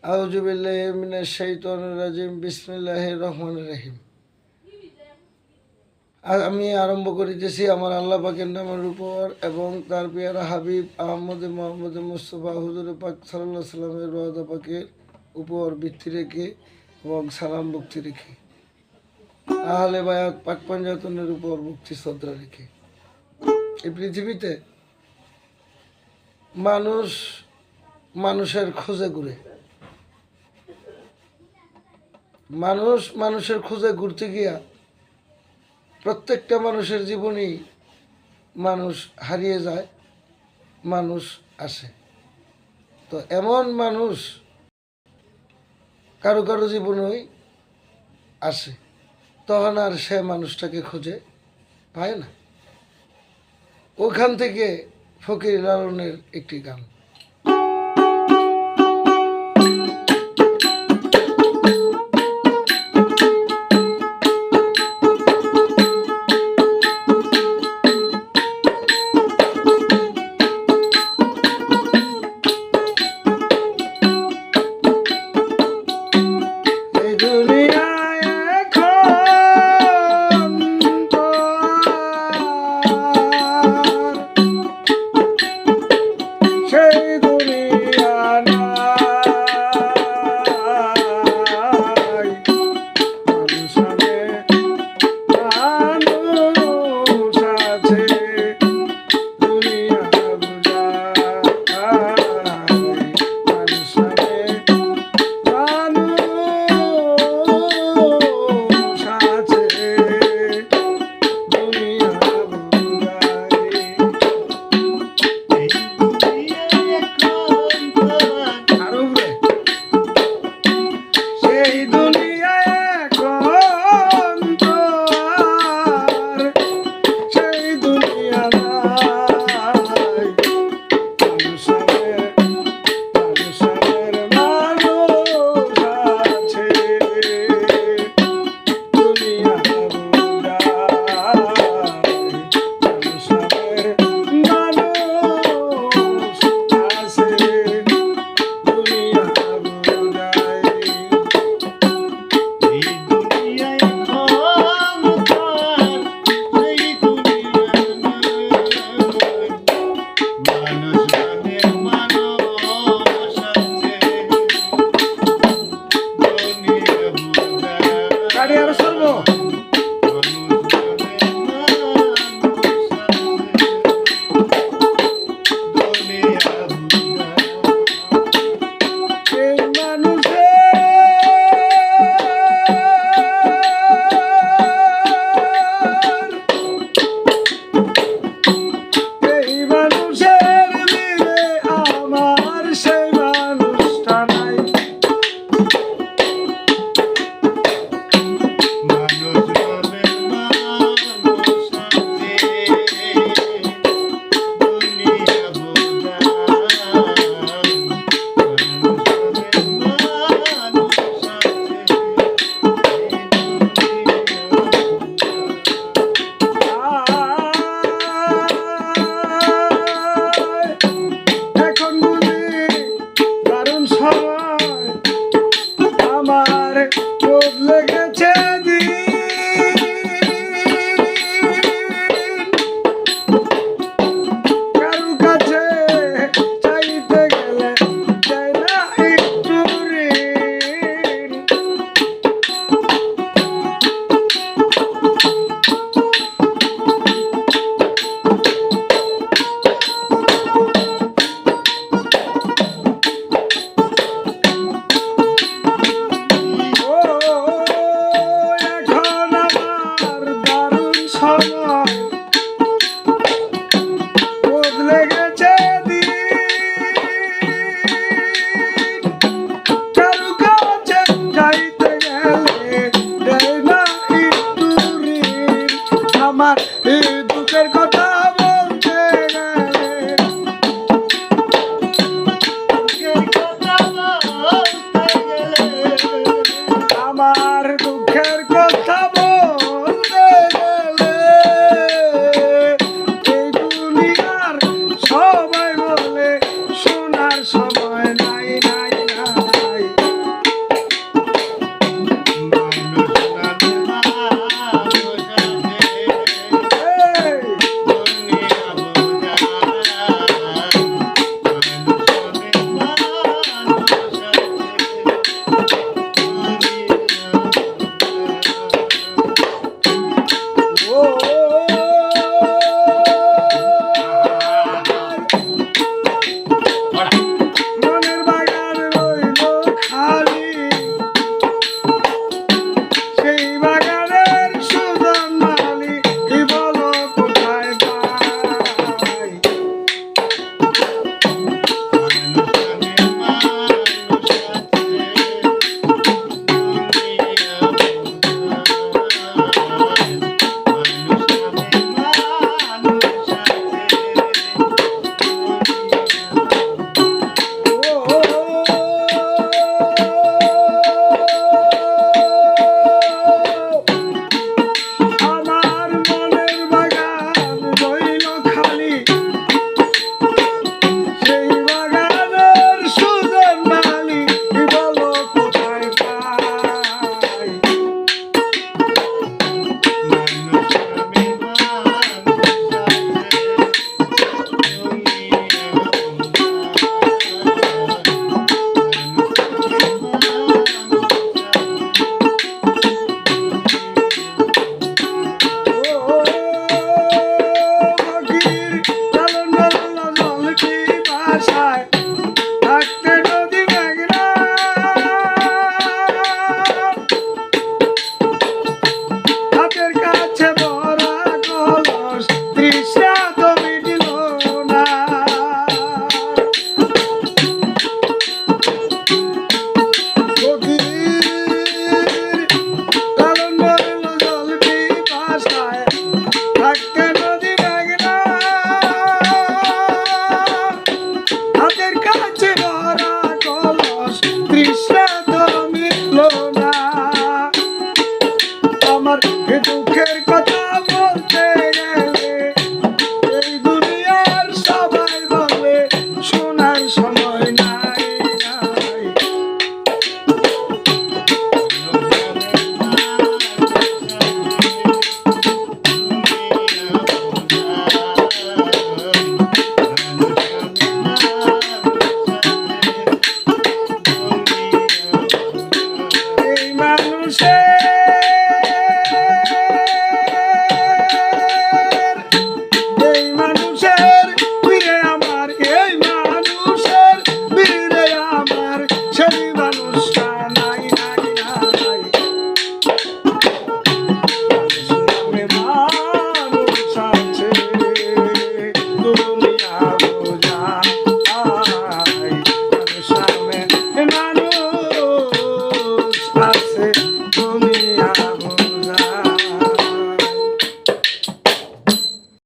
আউযু বিল্লাহি মিনাশ শাইতানির রাজিম। বিসমিল্লাহির রহমানির রহিম। আমি আরম্ভ করিতেছি আমার আল্লাহ পাকের নামের উপর এবং তার পেয়ারা হাবিব আহমদ মোহাম্মদ মুস্তফা হুজুর পাক সাল্লাল্লাহু আলাইহি সাল্লামের রওজা পাকের উপর ভিত্তি রেখে এবং সালাম ভক্তি রেখে আহলে বায়াত পাক পাঞ্জাতনের উপর ভক্তি শ্রদ্ধা রেখে এই পৃথিবীতে মানুষ মানুষের খোঁজে ঘুরে। মানুষ মানুষের খোঁজে ঘুরতে গিয়া প্রত্যেকটা মানুষের জীবনেই মানুষ হারিয়ে যায়, মানুষ আসে। তো এমন মানুষ কারো কারো জীবনেই আসে, তখন আর সে মানুষটাকে খুঁজে পায় না। ওখান থেকে ফকির লালনের একটি গান।